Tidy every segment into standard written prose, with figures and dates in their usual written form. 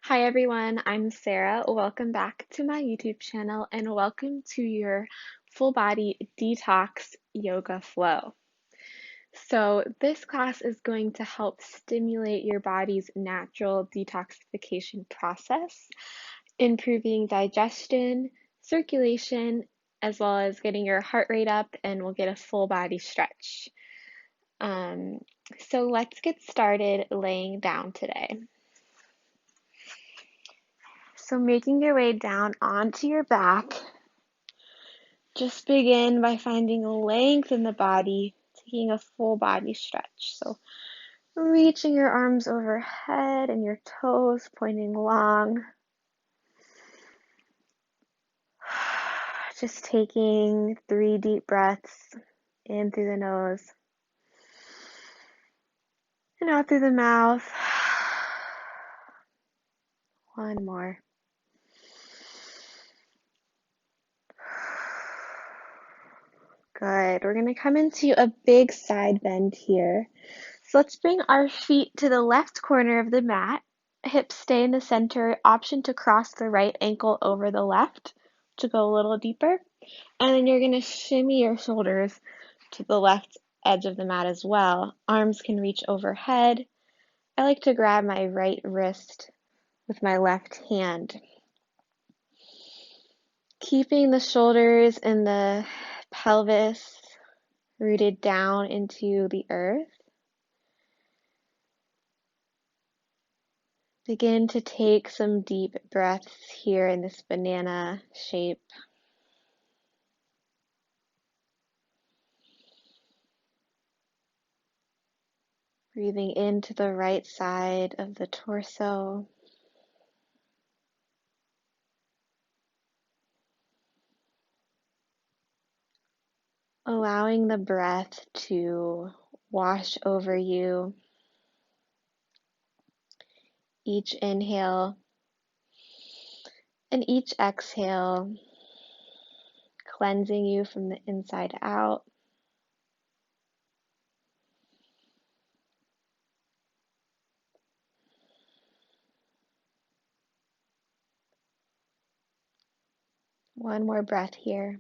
Hi everyone, I'm Sarah. Welcome back to my YouTube channel and welcome to your full body detox yoga flow. So, this class is going to help stimulate your body's natural detoxification process, improving digestion, circulation, as well as getting your heart rate up, and we'll get a full body stretch. Um, so, let's get started laying down today. So making your way down onto your back, just begin by finding length in the body, taking a full body stretch. So reaching your arms overhead and your toes pointing long. Just taking 3 deep breaths in through the nose and out through the mouth. One more. Good. We're going to come into a big side bend here. So let's bring our feet to the left corner of the mat. Hips stay in the center. Option to cross the right ankle over the left to go a little deeper. And then you're going to shimmy your shoulders to the left edge of the mat as well. Arms can reach overhead. I like to grab my right wrist with my left hand. Keeping the shoulders and the pelvis rooted down into the earth. Begin to take some deep breaths here in this banana shape. Breathing into the right side of the torso. Allowing the breath to wash over you. Each inhale and each exhale, cleansing you from the inside out. One more breath here.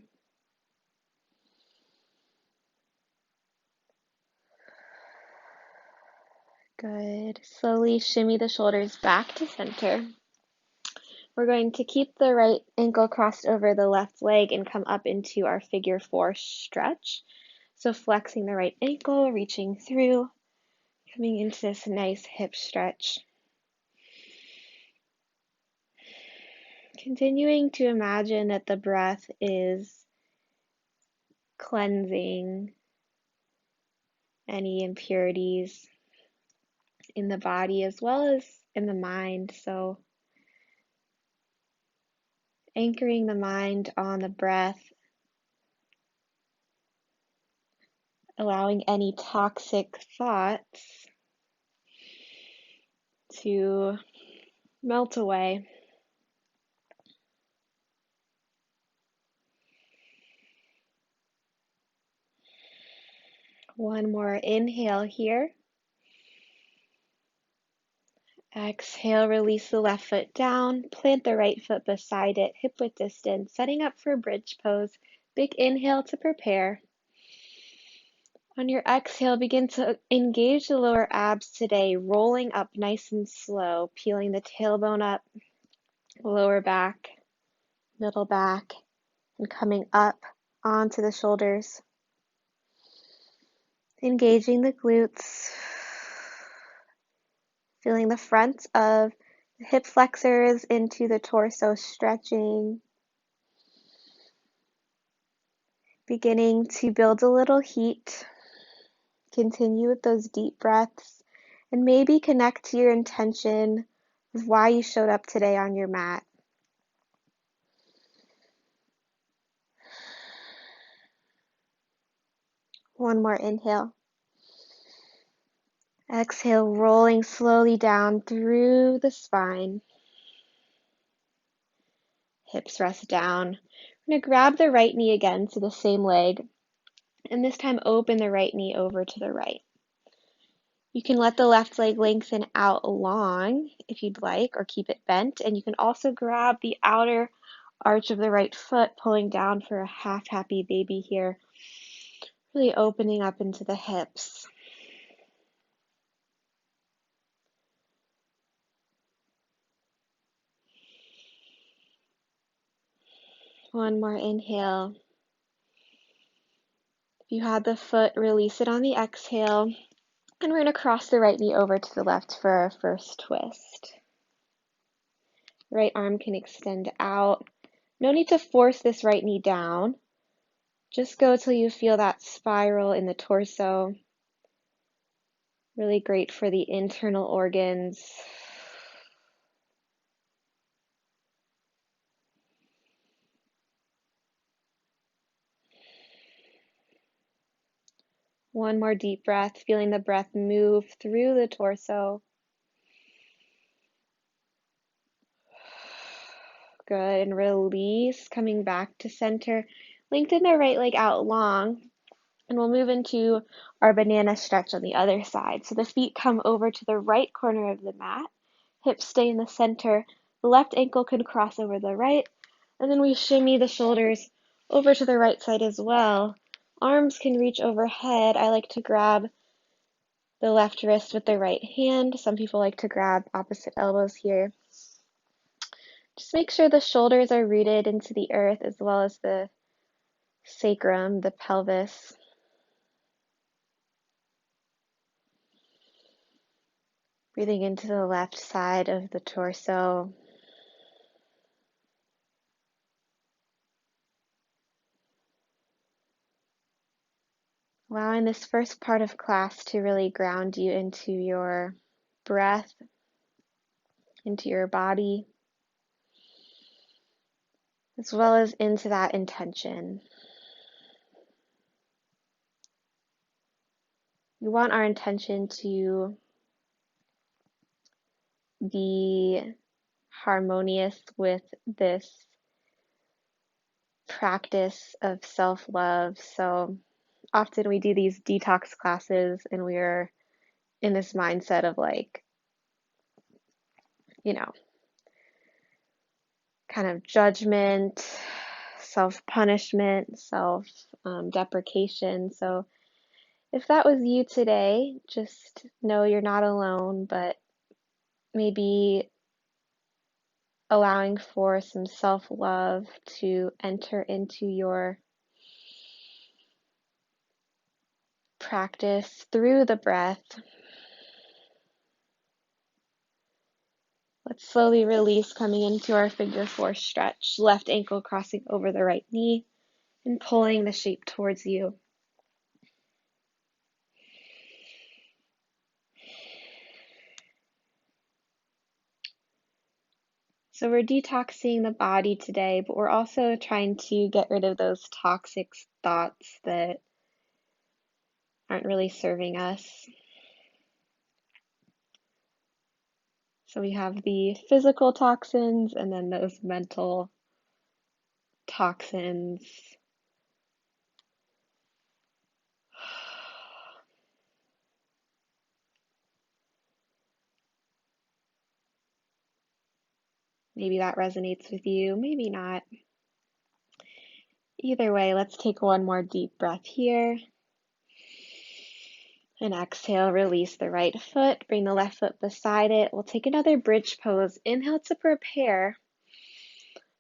Good. Slowly shimmy the shoulders back to center. We're going to keep the right ankle crossed over the left leg and come up into our figure 4 stretch. So flexing the right ankle, reaching through, coming into this nice hip stretch. Continuing to imagine that the breath is cleansing any impurities in the body as well as in the mind. So anchoring the mind on the breath, allowing any toxic thoughts to melt away. One more inhale here. Exhale, release the left foot down, plant the right foot beside it, hip width distance, setting up for bridge pose. Big inhale to prepare. On your exhale, begin to engage the lower abs today, rolling up nice and slow, peeling the tailbone up, lower back, middle back, and coming up onto the shoulders. Engaging the glutes, feeling the front of the hip flexors into the torso stretching. Beginning to build a little heat. Continue with those deep breaths and maybe connect to your intention of why you showed up today on your mat. One more inhale. Exhale, rolling slowly down through the spine. Hips rest down. I'm going to grab the right knee again to the same leg, and this time open the right knee over to the right. You can let the left leg lengthen out long if you'd like, or keep it bent. And you can also grab the outer arch of the right foot, pulling down for a half happy baby here, really opening up into the hips. One more inhale. If you had the foot, release it on the exhale. And we're going to cross the right knee over to the left for our first twist. Right arm can extend out. No need to force this right knee down. Just go till you feel that spiral in the torso. Really great for the internal organs. One more deep breath, feeling the breath move through the torso. Good, and release, coming back to center. Lengthen the right leg out long, and we'll move into our banana stretch on the other side. So the feet come over to the right corner of the mat, hips stay in the center, the left ankle can cross over the right, and then we shimmy the shoulders over to the right side as well. Arms can reach overhead. I like to grab the left wrist with the right hand. Some people like to grab opposite elbows here. Just make sure the shoulders are rooted into the earth as well as the sacrum, the pelvis. Breathing into the left side of the torso. Allowing this first part of class to really ground you into your breath, into your body, as well as into that intention. We want our intention to be harmonious with this practice of self-love. So often we do these detox classes and we're in this mindset of like, kind of judgment, self-punishment, self-deprecation. So if that was you today, just know you're not alone, but maybe allowing for some self-love to enter into your practice through the breath. Let's slowly release, coming into our figure four stretch. Left ankle crossing over the right knee and pulling the shape towards you. So we're detoxing the body today, but we're also trying to get rid of those toxic thoughts that aren't really serving us. So we have the physical toxins and then those mental toxins. Maybe that resonates with you, maybe not. Either way, let's take one more deep breath here. And exhale, release the right foot, bring the left foot beside it. We'll take another bridge pose. Inhale to prepare.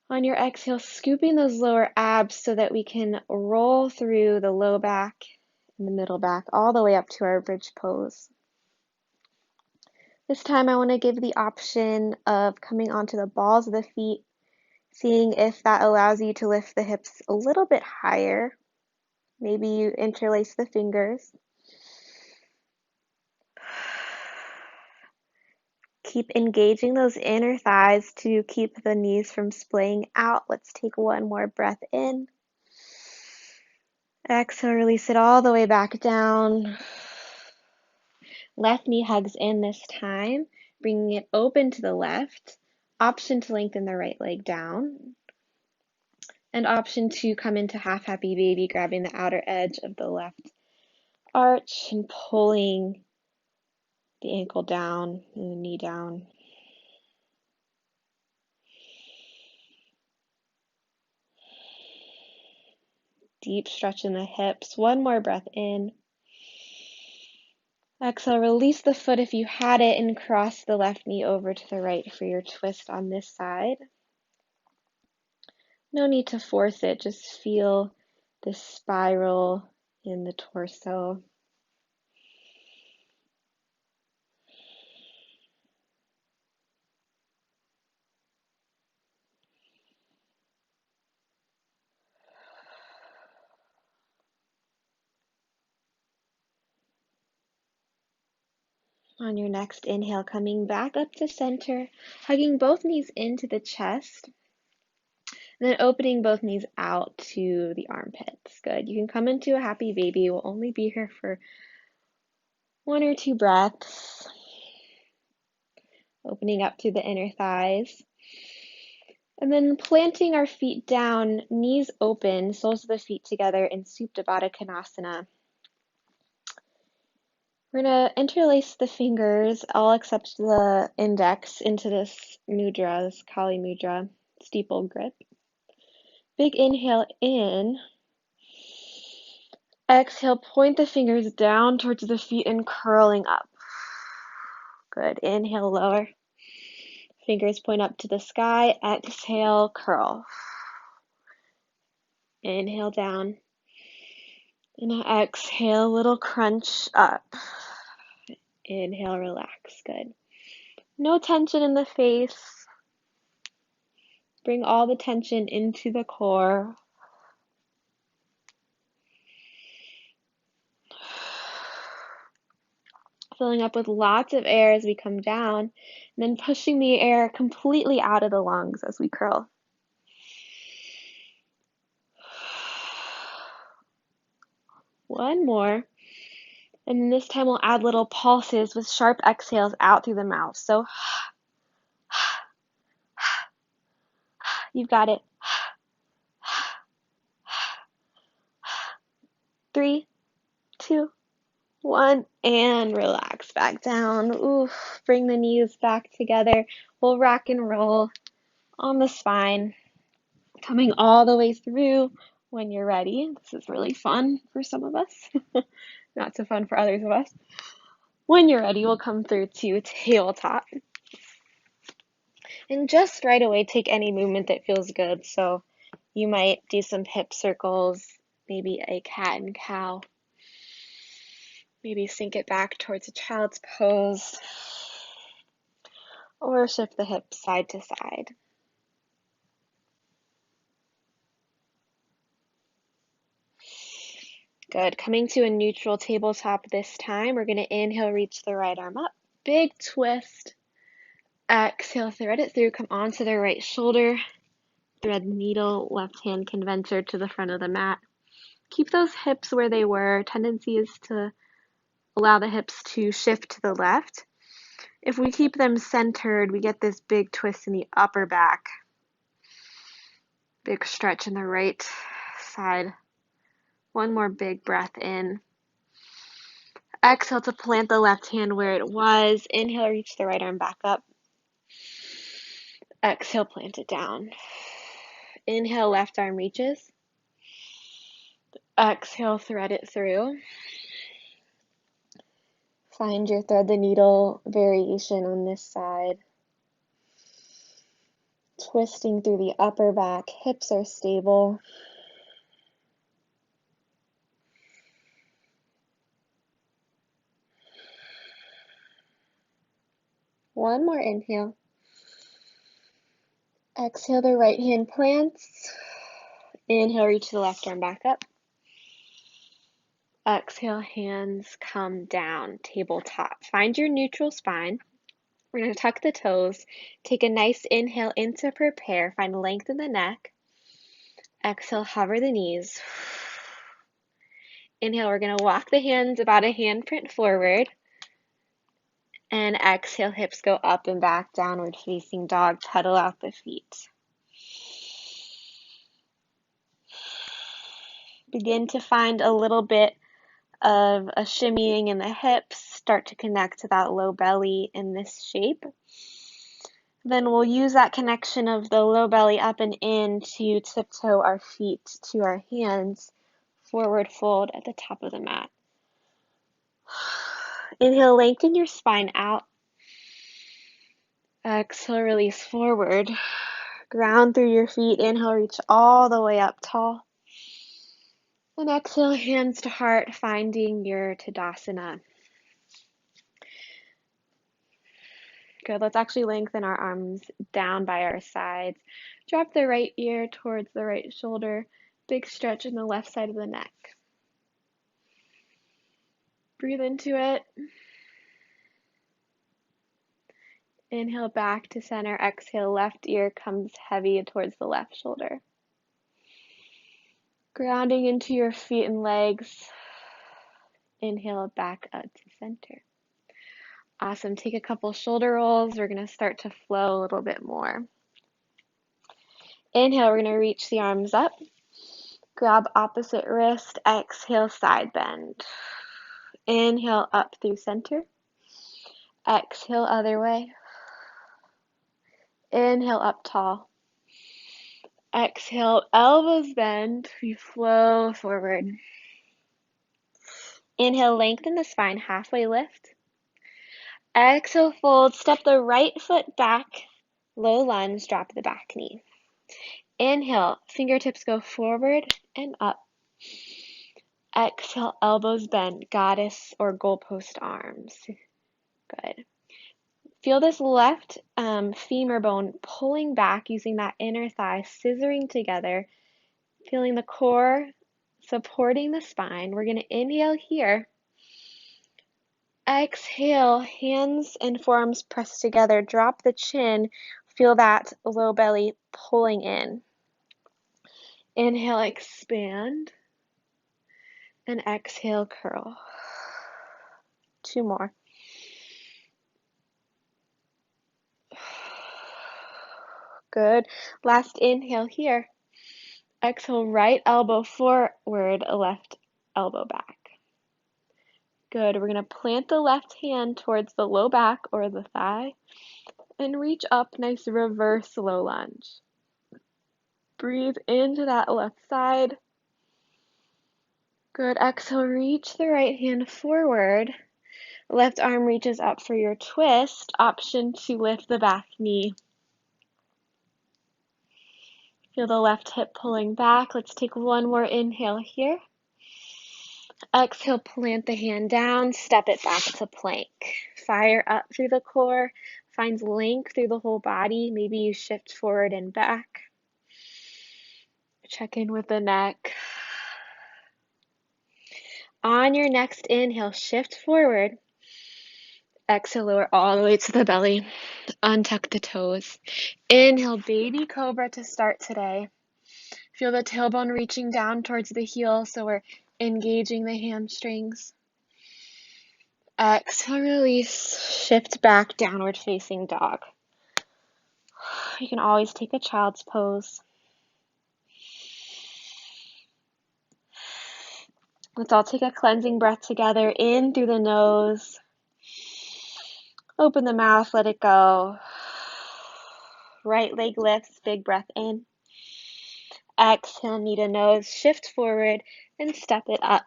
On your exhale, scooping those lower abs so that we can roll through the low back and the middle back all the way up to our bridge pose. This time I want to give the option of coming onto the balls of the feet, seeing if that allows you to lift the hips a little bit higher. Maybe you interlace the fingers. Keep engaging those inner thighs to keep the knees from splaying out. Let's take one more breath in. Exhale, release it all the way back down. Left knee hugs in this time, bringing it open to the left. Option to lengthen the right leg down. And option to come into half happy baby, grabbing the outer edge of the left arch and pulling the ankle down and the knee down. Deep stretch in the hips. One more breath in. Exhale, release the foot if you had it and cross the left knee over to the right for your twist on this side. No need to force it, just feel this spiral in the torso. On your next inhale, coming back up to center, hugging both knees into the chest, and then opening both knees out to the armpits. Good. You can come into a happy baby. We'll only be here for 1 or 2 breaths. Opening up through the inner thighs. And then planting our feet down, knees open, soles of the feet together in Supta Baddha Konasana. We're going to interlace the fingers, all except the index, into this mudra, this Kali mudra, steeple grip. Big inhale in. Exhale, point the fingers down towards the feet and curling up. Good. Inhale, lower. Fingers point up to the sky. Exhale, curl. Inhale down. And exhale, little crunch up. Inhale, relax. Good. No tension in the face. Bring all the tension into the core. Filling up with lots of air as we come down, and then pushing the air completely out of the lungs as we curl. One more. And this time we'll add little pulses with sharp exhales out through the mouth. So, you've got it. 3, 2, 1, and relax back down. Oof, bring the knees back together. We'll rock and roll on the spine, coming all the way through when you're ready. This is really fun for some of us, not so fun for others of us. When you're ready, we'll come through to tabletop. And just right away, take any movement that feels good. So you might do some hip circles, maybe a cat and cow. Maybe sink it back towards a child's pose, or shift the hips side to side. Good. Coming to a neutral tabletop this time. We're going to inhale, reach the right arm up. Big twist. Exhale, thread it through. Come onto the right shoulder. Thread needle, left hand can venture to the front of the mat. Keep those hips where they were. Tendency is to allow the hips to shift to the left. If we keep them centered, we get this big twist in the upper back. Big stretch in the right side. One more big breath in. Exhale to plant the left hand where it was. Inhale, reach the right arm back up. Exhale, plant it down. Inhale, left arm reaches. Exhale, thread it through. Find your thread the needle variation on this side. Twisting through the upper back. Hips are stable. One more inhale. Exhale, the right hand plants. Inhale, reach the left arm back up. Exhale, hands come down, tabletop. Find your neutral spine. We're going to tuck the toes. Take a nice inhale into prepare. Find length in the neck. Exhale, hover the knees. Inhale, we're going to walk the hands about a handprint forward. And exhale, hips go up and back, downward facing dog. Pedal out the feet. Begin to find a little bit of a shimmying in the hips, start to connect to that low belly in this shape. Then we'll use that connection of the low belly up and in to tiptoe our feet to our hands, forward fold at the top of the mat. Inhale, lengthen your spine out. Exhale, release forward. Ground through your feet. Inhale, reach all the way up tall. And exhale, hands to heart, finding your Tadasana. Good. Let's actually lengthen our arms down by our sides. Drop the right ear towards the right shoulder. Big stretch in the left side of the neck. Breathe into it. Inhale back to center. Exhale, left ear comes heavy towards the left shoulder. Grounding into your feet and legs. Inhale back up to center. Awesome. Take a couple shoulder rolls. We're going to start to flow a little bit more. Inhale, we're going to reach the arms up. Grab opposite wrist. Exhale, side bend. Inhale, up through center. Exhale, other way. Inhale, up tall. Exhale, elbows bend. We flow forward. Inhale, lengthen the spine, halfway lift. Exhale, fold. Step the right foot back. Low lunge, drop the back knee. Inhale, fingertips go forward and up. Exhale, elbows bend, goddess or goalpost arms. Good. Feel this left femur bone pulling back using that inner thigh, scissoring together. Feeling the core supporting the spine. We're going to inhale here. Exhale, hands and forearms pressed together. Drop the chin. Feel that low belly pulling in. Inhale, expand. And exhale, curl. Two more. Good. Last inhale here. Exhale, right elbow forward, left elbow back. Good. We're going to plant the left hand towards the low back or the thigh and reach up. Nice reverse low lunge. Breathe into that left side. Good. Exhale, reach the right hand forward. Left arm reaches up for your twist. Option to lift the back knee. Feel the left hip pulling back. Let's take one more inhale here. Exhale, plant the hand down, step it back to plank. Fire up through the core, finds length through the whole body. Maybe you shift forward and back. Check in with the neck. On your next inhale, shift forward. Exhale, lower all the way to the belly. Untuck the toes. Inhale, baby cobra to start today. Feel the tailbone reaching down towards the heel, so we're engaging the hamstrings. Exhale, release. Shift back, downward facing dog. You can always take a child's pose. Let's all take a cleansing breath together. In through the nose. Open the mouth, let it go. Right leg lifts, big breath in. Exhale, knee to nose, shift forward and step it up.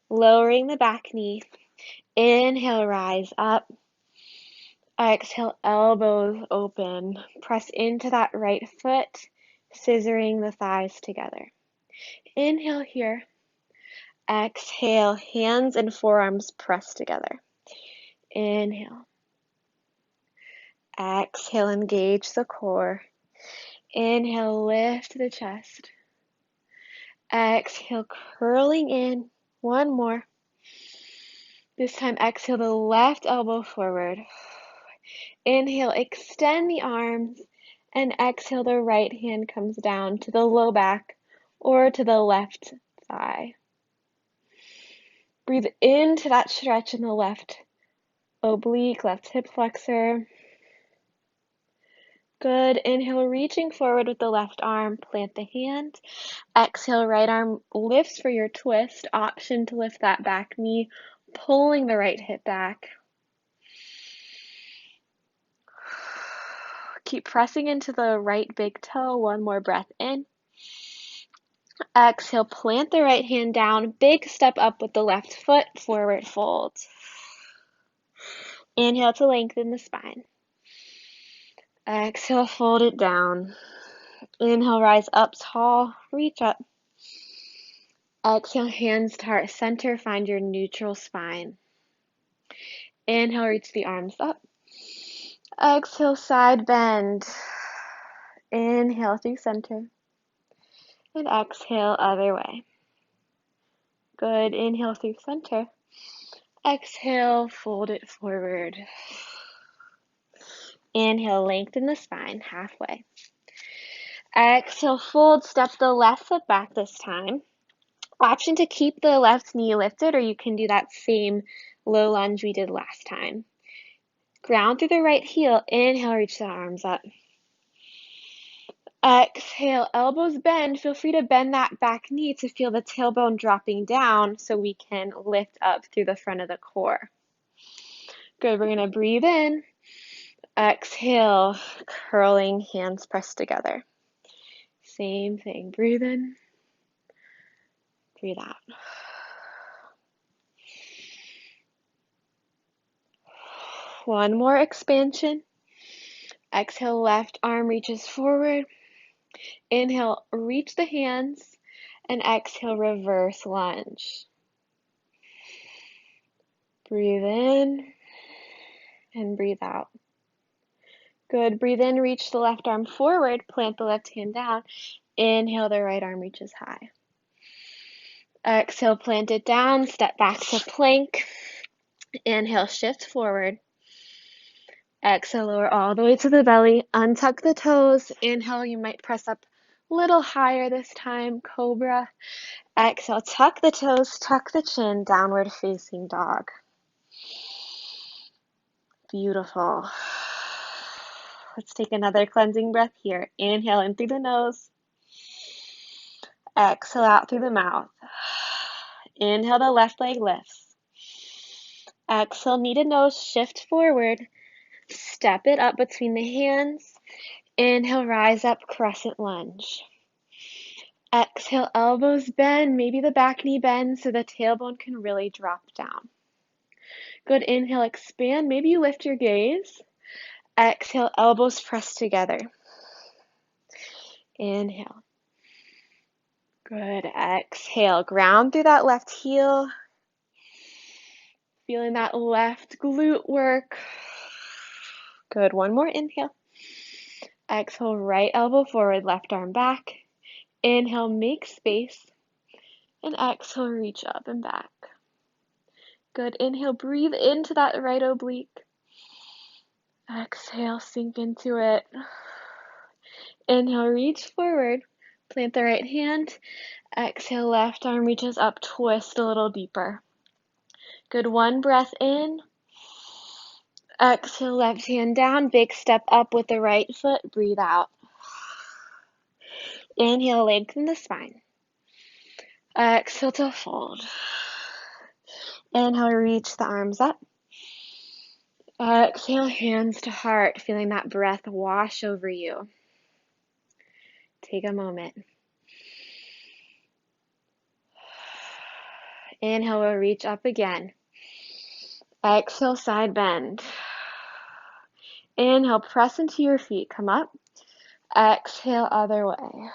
Lowering the back knee. Inhale, rise up. Exhale, elbows open. Press into that right foot, scissoring the thighs together. Inhale here. Exhale, hands and forearms press together. Inhale. Exhale, engage the core. Inhale, lift the chest. Exhale, curling in. One more. This time, exhale the left elbow forward. Inhale, extend the arms. And exhale, the right hand comes down to the low back or to the left thigh. Breathe into that stretch in the left oblique, left hip flexor. Good. Inhale, reaching forward with the left arm, plant the hand. Exhale, right arm lifts for your twist. Option to lift that back knee, pulling the right hip back. Keep pressing into the right big toe. One more breath in. Exhale, plant the right hand down. Big step up with the left foot, forward fold. Inhale to lengthen the spine. Exhale, fold it down. Inhale, rise up tall, reach up. Exhale, hands to heart center, find your neutral spine. Inhale, reach the arms up. Exhale, side bend. Inhale through center. And exhale, other way. Good. Inhale through center. Exhale, fold it forward. Inhale, lengthen the spine, halfway. Exhale, fold, step the left foot back this time. Option to keep the left knee lifted, or you can do that same low lunge we did last time. Ground through the right heel. Inhale, reach the arms up. Exhale, elbows bend. Feel free to bend that back knee to feel the tailbone dropping down so we can lift up through the front of the core. Good, we're going to breathe in. Exhale, curling, hands pressed together. Same thing. Breathe in. Breathe out. One more expansion. Exhale, left arm reaches forward. Inhale, reach the hands. And exhale, reverse lunge. Breathe in and breathe out. Good. Breathe in, reach the left arm forward, plant the left hand down. Inhale, the right arm reaches high. Exhale, plant it down, step back to plank. Inhale, shift forward. Exhale, lower all the way to the belly. Untuck the toes. Inhale, you might press up a little higher this time, cobra. Exhale, tuck the toes, tuck the chin, downward facing dog. Beautiful. Let's take another cleansing breath here. Inhale in through the nose. Exhale out through the mouth. Inhale, the left leg lifts. Exhale, knee to nose, shift forward. Step it up between the hands. Inhale, rise up, crescent lunge. Exhale, elbows bend. Maybe the back knee bends so the tailbone can really drop down. Good. Inhale, expand. Maybe you lift your gaze. Exhale, elbows press together. Inhale. Good. Exhale, ground through that left heel. Feeling that left glute work. Good. One more inhale. Exhale, right elbow forward, left arm back. Inhale, make space. And exhale, reach up and back. Good. Inhale, breathe into that right oblique. Exhale, sink into it. Inhale, reach forward. Plant the right hand. Exhale, left arm reaches up, twist a little deeper. Good. One breath in. Exhale, left hand down. Big step up with the right foot. Breathe out. Inhale, lengthen the spine. Exhale to fold. Inhale, reach the arms up. Exhale, hands to heart, feeling that breath wash over you. Take a moment. Inhale, we'll reach up again. Exhale, side bend. Inhale, press into your feet. Come up. Exhale, other way.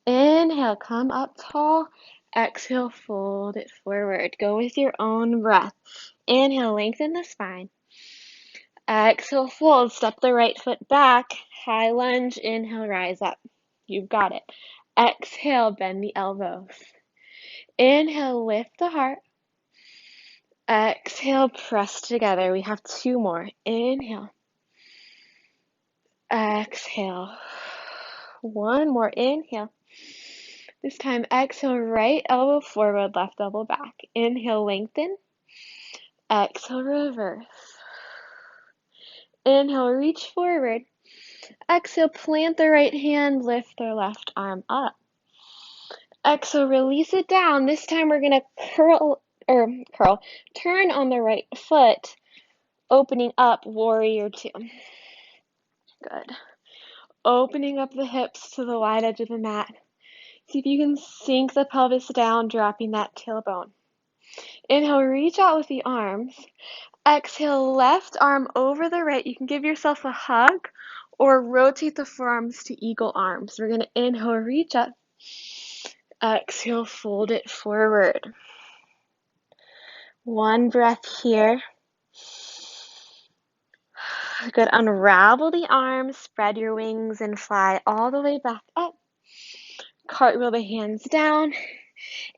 Inhale, come up tall. Exhale, fold it forward. Go with your own breath. Inhale, lengthen the spine. Exhale, fold. Step the right foot back. High lunge. Inhale, rise up. You've got it. Exhale, bend the elbows. Inhale, lift the heart. Exhale, press together. We have two more. Inhale. Exhale. One more. Inhale. This time, exhale, right elbow forward, left elbow back. Inhale, lengthen. Exhale, reverse. Inhale, reach forward. Exhale, plant the right hand, lift their left arm up. Exhale, release it down. This time we're going to turn on the right foot, opening up, warrior two. Good. Opening up the hips to the wide edge of the mat. See if you can sink the pelvis down, dropping that tailbone. Inhale, reach out with the arms. Exhale, left arm over the right. You can give yourself a hug or rotate the forearms to eagle arms. We're going to inhale, reach up. Exhale, fold it forward. One breath here. Good. Unravel the arms, spread your wings, and fly all the way back up. Cartwheel the hands down,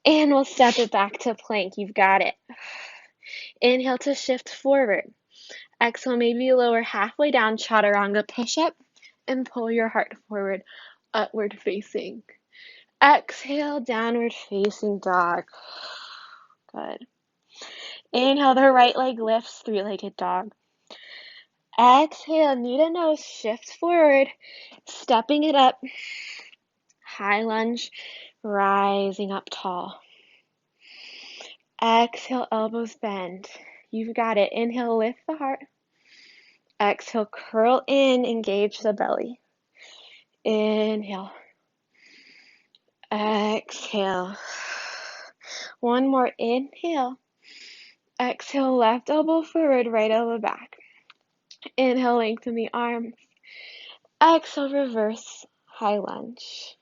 and we'll step it back to plank. You've got it. Inhale to shift forward. Exhale, maybe lower halfway down, chaturanga push-up, and pull your heart forward, upward facing. Exhale, downward facing dog. Good. Inhale, the right leg lifts, three-legged dog. Exhale, knee to nose, shift forward, stepping it up. High lunge, rising up tall. Exhale, elbows bend. You've got it. Inhale, lift the heart. Exhale, curl in, engage the belly. Inhale. Exhale. One more. Inhale. Exhale, left elbow forward, right elbow back. Inhale, lengthen the arms. Exhale, reverse high lunge.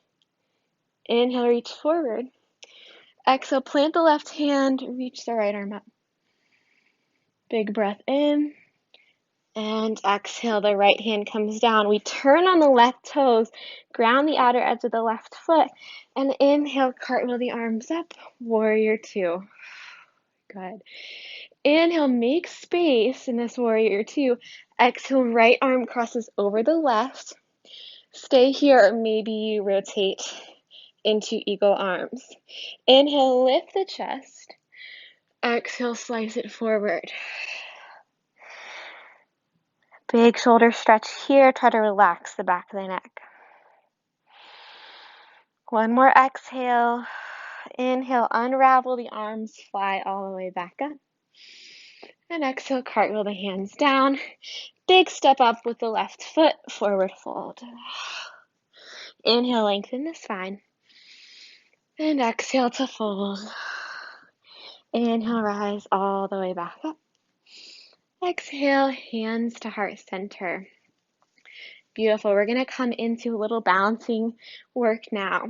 Inhale, reach forward. Exhale, plant the left hand, reach the right arm up. Big breath in. And exhale, the right hand comes down. We turn on the left toes, ground the outer edge of the left foot, and inhale, cartwheel the arms up, warrior two. Good. Inhale, make space in this warrior two. Exhale, right arm crosses over the left. Stay here, or maybe you rotate into eagle arms. Inhale, lift the chest. Exhale, slice it forward. Big shoulder stretch here. Try to relax the back of the neck. One more exhale. Inhale, unravel the arms, fly all the way back up. And exhale, cartwheel the hands down. Big step up with the left foot, forward fold. Inhale, lengthen the spine. And exhale to fold. Inhale, rise all the way back up. Exhale, hands to heart center. Beautiful. We're going to come into a little balancing work now.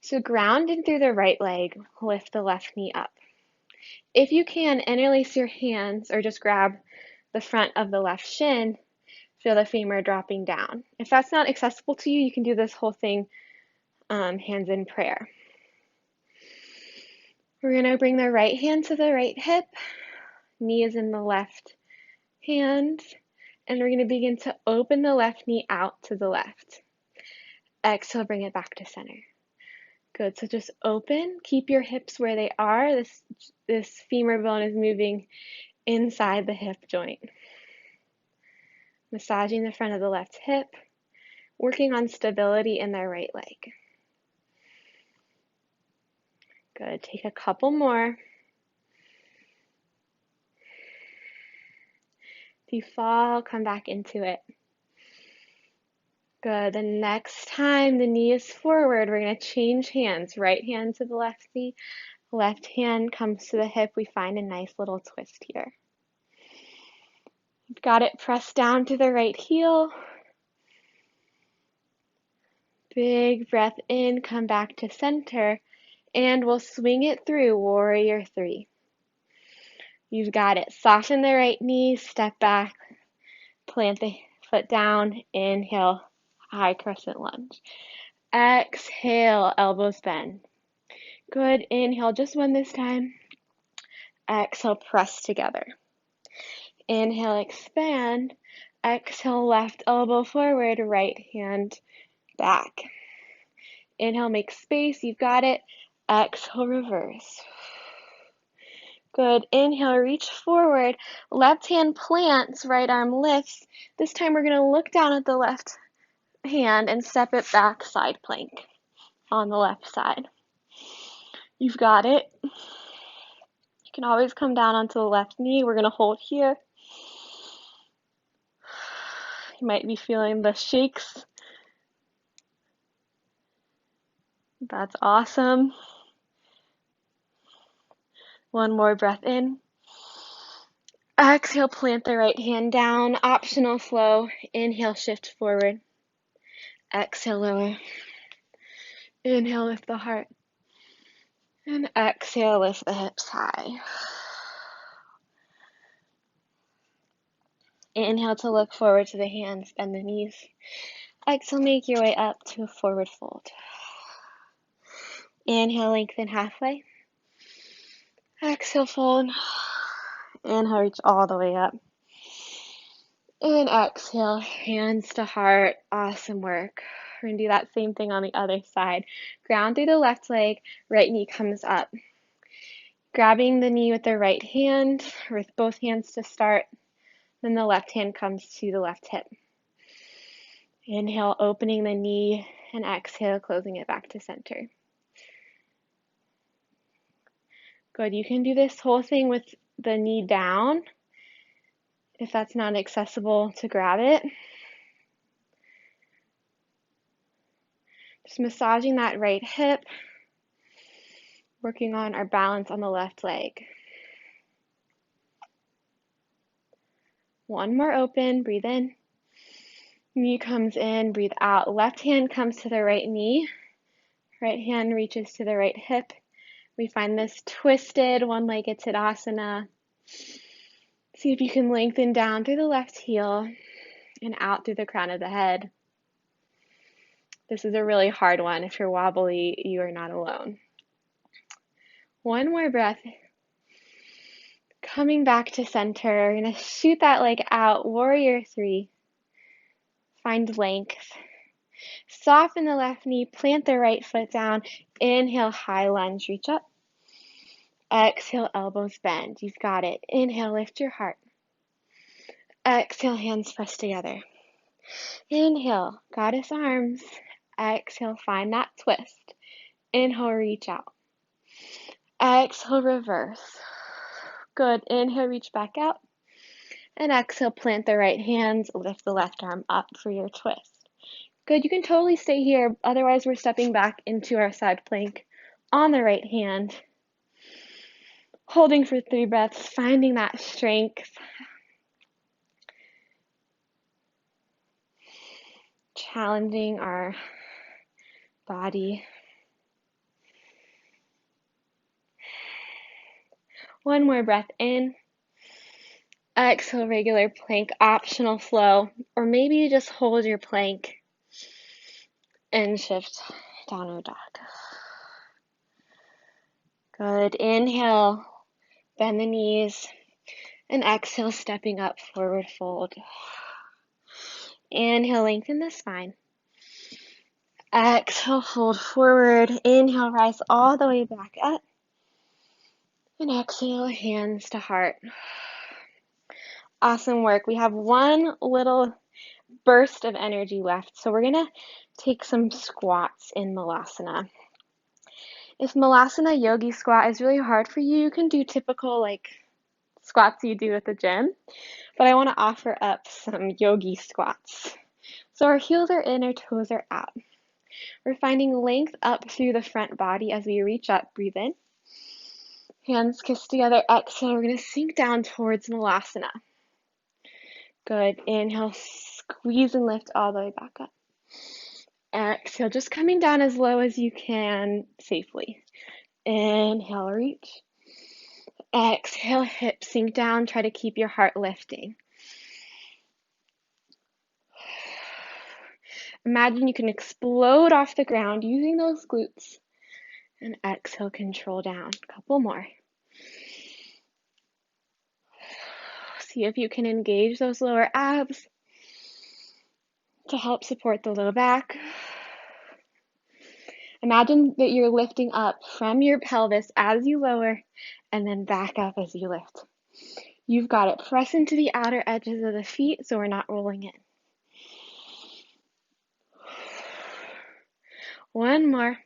So ground in through the right leg, lift the left knee up. If you can, interlace your hands or just grab the front of the left shin, feel the femur dropping down. If that's not accessible to you, you can do this whole thing hands in prayer. We're going to bring the right hand to the right hip, knee is in the left hand, and we're going to begin to open the left knee out to the left. Exhale, bring it back to center. Good, so just open, keep your hips where they are. This femur bone is moving inside the hip joint. Massaging the front of the left hip, working on stability in the right leg. Good, take a couple more. If you fall, come back into it. Good, the next time the knee is forward, we're going to change hands. Right hand to the left knee, left hand comes to the hip. We find a nice little twist here. You've got it, press down to the right heel. Big breath in, come back to center, and we'll swing it through, warrior three. You've got it. Soften the right knee, step back, plant the foot down, inhale, high crescent lunge. Exhale, elbows bend. Good, inhale, just one this time. Exhale, press together. Inhale, expand. Exhale, left elbow forward, right hand back. Inhale, make space, you've got it. Exhale, reverse. Good. Inhale, reach forward. Left hand plants, right arm lifts. This time we're going to look down at the left hand and step it back, side plank on the left side. You've got it. You can always come down onto the left knee. We're going to hold here. You might be feeling the shakes. That's awesome. One more breath in. Exhale, plant the right hand down. Optional flow. Inhale, shift forward. Exhale, lower. Inhale, lift the heart. And exhale, lift the hips high. Inhale to look forward to the hands, bend the knees. Exhale, make your way up to a forward fold. Inhale, lengthen halfway. Exhale, fold. Inhale, reach all the way up. And exhale, hands to heart. Awesome work. We're going to do that same thing on the other side. Ground through the left leg, right knee comes up. Grabbing the knee with the right hand, or with both hands to start. Then the left hand comes to the left hip. Inhale, opening the knee, and exhale, closing it back to center. Good. You can do this whole thing with the knee down if that's not accessible to grab it. Just massaging that right hip, working on our balance on the left leg. One more open, breathe in. Knee comes in, breathe out. Left hand comes to the right knee. Right hand reaches to the right hip. We find this twisted one-legged Tadasana. See if you can lengthen down through the left heel and out through the crown of the head. This is a really hard one. If you're wobbly, you are not alone. One more breath. Coming back to center, we're going to shoot that leg out, warrior three. Find length. Soften the left knee, plant the right foot down. Inhale, high lunge, reach up. Exhale, elbows bend. You've got it. Inhale, lift your heart. Exhale, hands press together. Inhale, goddess arms. Exhale, find that twist. Inhale, reach out. Exhale, reverse. Good. Inhale, reach back out. And exhale, plant the right hands, lift the left arm up for your twist. Good. You can totally stay here. Otherwise, we're stepping back into our side plank on the right hand. Holding for 3 breaths, finding that strength. Challenging our body. One more breath in. Exhale, regular plank, optional flow. Or maybe you just hold your plank and shift downward dog. Good. Inhale, bend the knees. And exhale, stepping up, forward fold. Inhale, lengthen the spine. Exhale, fold forward. Inhale, rise all the way back up. And exhale, hands to heart. Awesome work. We have one little burst of energy left. So we're going to take some squats in Malasana. If Malasana yogi squat is really hard for you, you can do typical squats you do at the gym. But I want to offer up some yogi squats. So our heels are in, our toes are out. We're finding length up through the front body as we reach up, breathe in. Hands kiss together, exhale. We're going to sink down towards Malasana. Good. Inhale, squeeze and lift all the way back up. Exhale, just coming down as low as you can safely. Inhale, reach. Exhale, hips sink down. Try to keep your heart lifting. Imagine you can explode off the ground using those glutes. And exhale, control down. A couple more. See if you can engage those lower abs to help support the low back. Imagine that you're lifting up from your pelvis as you lower and then back up as you lift. You've got it. Press into the outer edges of the feet so we're not rolling in. One more.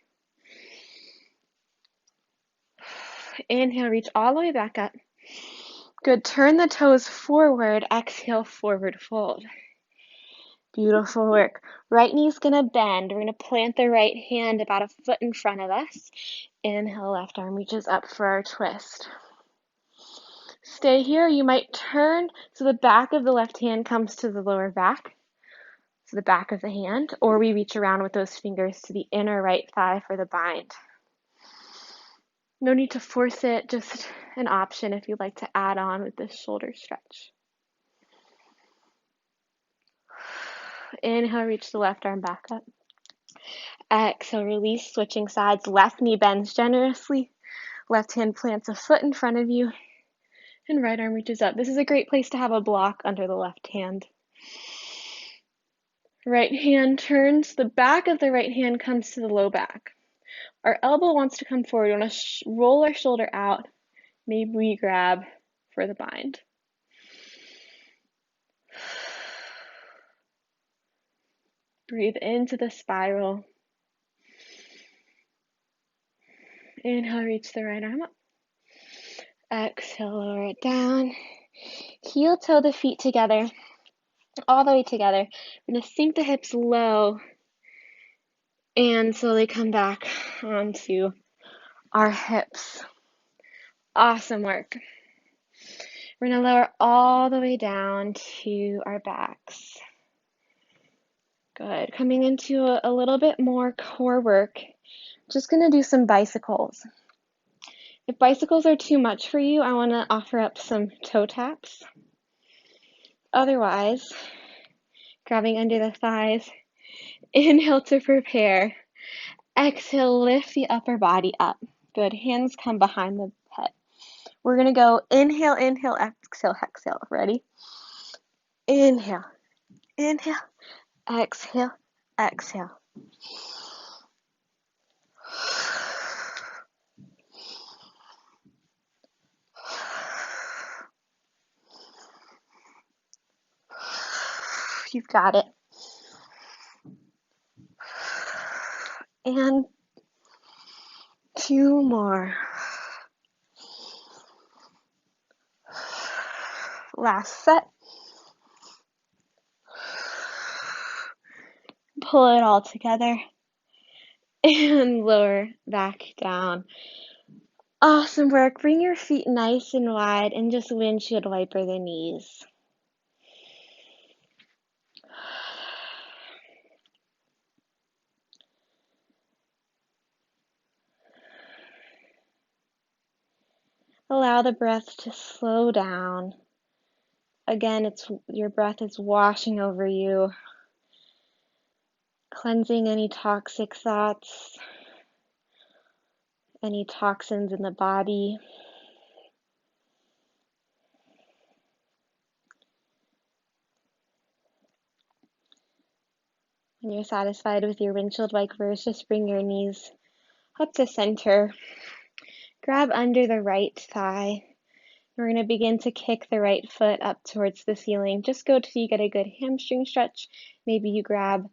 Inhale, reach all the way back up. Good. Turn the toes forward. Exhale, forward fold. Beautiful work. Right knee's going to bend. We're going to plant the right hand about a foot in front of us. Inhale, left arm reaches up for our twist. Stay here. You might turn so the back of the left hand comes to the lower back, so the back of the hand, or we reach around with those fingers to the inner right thigh for the bind. No need to force it, just an option if you'd like to add on with this shoulder stretch. Inhale, reach the left arm back up. Exhale, release, switching sides. Left knee bends generously. Left hand plants a foot in front of you. And right arm reaches up. This is a great place to have a block under the left hand. Right hand turns. The back of the right hand comes to the low back. Our elbow wants to come forward. We want to roll our shoulder out. Maybe we grab for the bind. Breathe into the spiral. Inhale, reach the right arm up. Exhale, lower it down. Heel toe the feet together, all the way together. We're going to sink the hips low and slowly come back onto our hips. Awesome work. We're going to lower all the way down to our backs. Good. Coming into a little bit more core work. Just going to do some bicycles. If bicycles are too much for you, I want to offer up some toe taps. Otherwise, grabbing under the thighs. Inhale to prepare. Exhale, lift the upper body up. Good. Hands come behind the head. We're going to go inhale, inhale, exhale, exhale. Ready? Inhale, inhale, exhale, exhale. You've got it. And two more. Last set. Pull it all together and lower back down. Awesome work. Bring your feet nice and wide and just windshield wiper the knees. Allow the breath to slow down. Again, your breath is washing over you, cleansing any toxic thoughts, any toxins in the body. When you're satisfied with your windshield wipers, just bring your knees up to center. Grab under the right thigh. We're going to begin to kick the right foot up towards the ceiling. Just go till you get a good hamstring stretch. Maybe you grab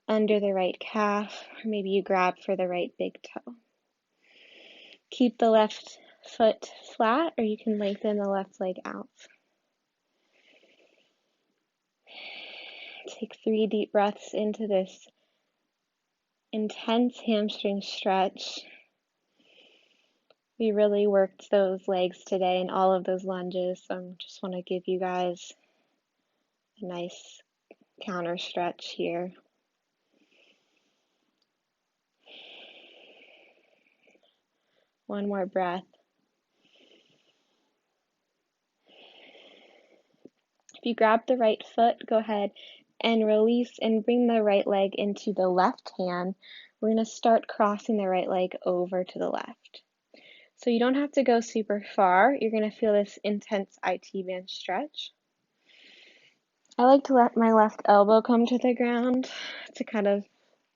under the right calf, or maybe you grab for the right big toe. Keep the left foot flat, or you can lengthen the left leg out. Take 3 deep breaths into this intense hamstring stretch. We really worked those legs today and all of those lunges, so I just want to give you guys a nice counter stretch here. One more breath. If you grab the right foot, go ahead and release and bring the right leg into the left hand. We're going to start crossing the right leg over to the left. So you don't have to go super far. You're going to feel this intense IT band stretch. I like to let my left elbow come to the ground to kind of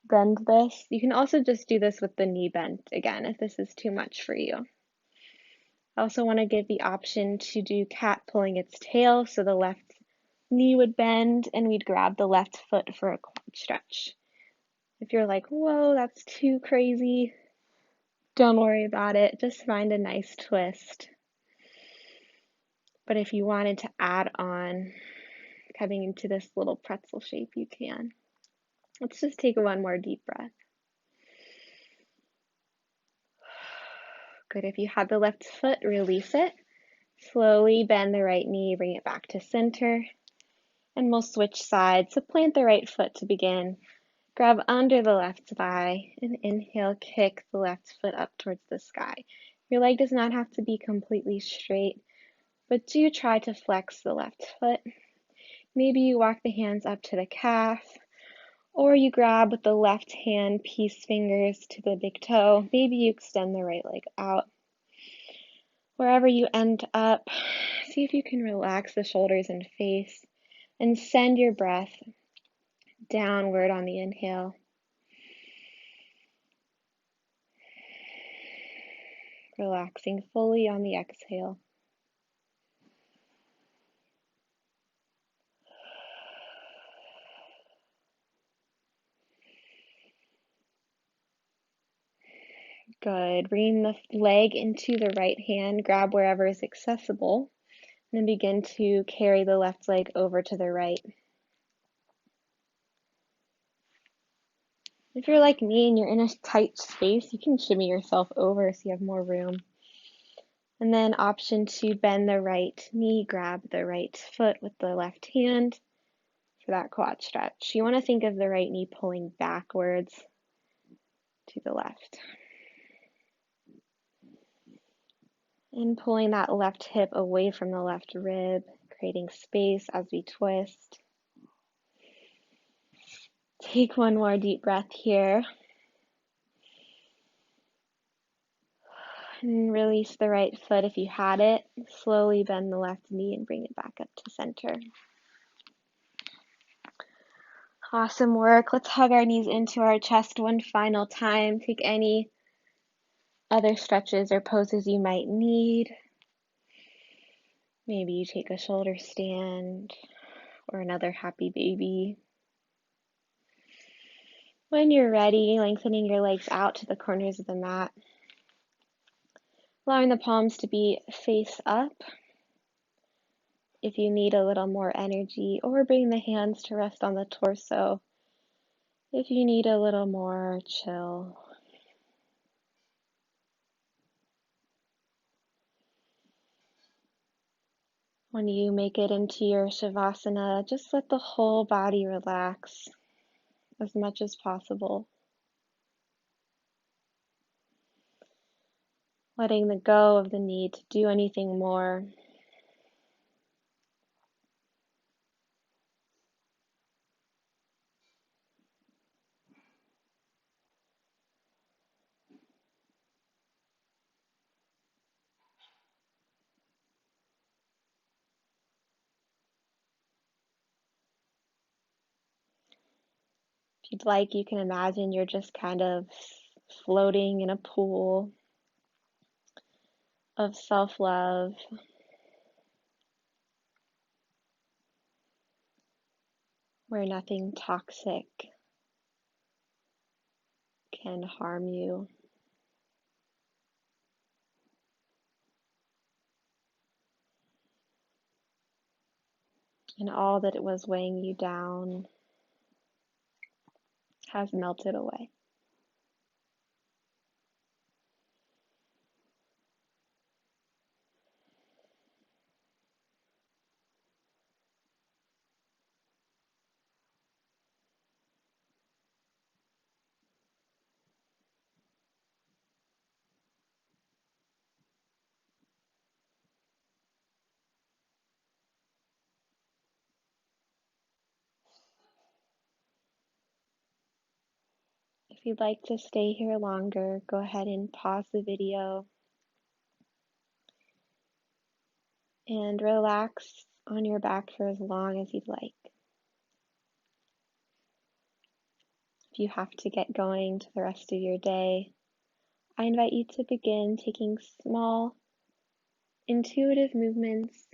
bend this. You can also just do this with the knee bent again if this is too much for you. I also want to give the option to do cat pulling its tail, so the left knee would bend and we'd grab the left foot for a quad stretch. If you're like, whoa, that's too crazy, don't worry about it. Just find a nice twist. But if you wanted to add on coming into this little pretzel shape, you can. Let's just take one more deep breath. Good. If you had the left foot, release it. Slowly bend the right knee, bring it back to center. And we'll switch sides. So plant the right foot to begin. Grab under the left thigh and inhale, kick the left foot up towards the sky. Your leg does not have to be completely straight, but do try to flex the left foot. Maybe you walk the hands up to the calf, or you grab with the left hand peace fingers to the big toe. Maybe you extend the right leg out. Wherever you end up, see if you can relax the shoulders and face and send your breath downward on the inhale. Relaxing fully on the exhale. Good. Bring the leg into the right hand, grab wherever is accessible, and then begin to carry the left leg over to the right. If you're like me and you're in a tight space, you can shimmy yourself over so you have more room. And then option to bend the right knee, grab the right foot with the left hand for that quad stretch. You want to think of the right knee pulling backwards to the left. And pulling that left hip away from the left rib, creating space as we twist. Take one more deep breath here. And release the right foot if you had it. Slowly bend the left knee and bring it back up to center. Awesome work. Let's hug our knees into our chest one final time. Take any other stretches or poses you might need. Maybe you take a shoulder stand or another happy baby. When you're ready, lengthening your legs out to the corners of the mat. Allowing the palms to be face up if you need a little more energy, or bring the hands to rest on the torso if you need a little more chill. When you make it into your Shavasana, just let the whole body relax as much as possible. Letting the go of the need to do anything more. If you'd like, you can imagine you're just kind of floating in a pool of self-love. Where nothing toxic can harm you. And all that it was weighing you down has melted away. If you'd like to stay here longer, go ahead and pause the video and relax on your back for as long as you'd like. If you have to get going to the rest of your day, I invite you to begin taking small, intuitive movements,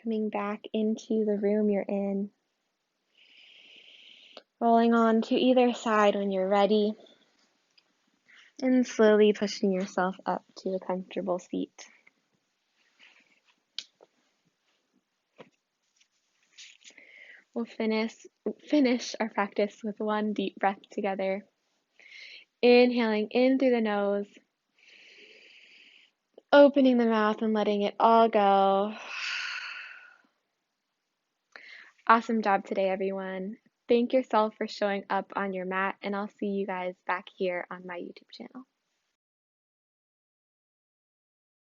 coming back into the room you're in, rolling on to either side when you're ready, and slowly pushing yourself up to a comfortable seat. We'll finish our practice with one deep breath together. Inhaling in through the nose, opening the mouth and letting it all go. Awesome job today, everyone. Thank yourself for showing up on your mat, and I'll see you guys back here on my YouTube channel.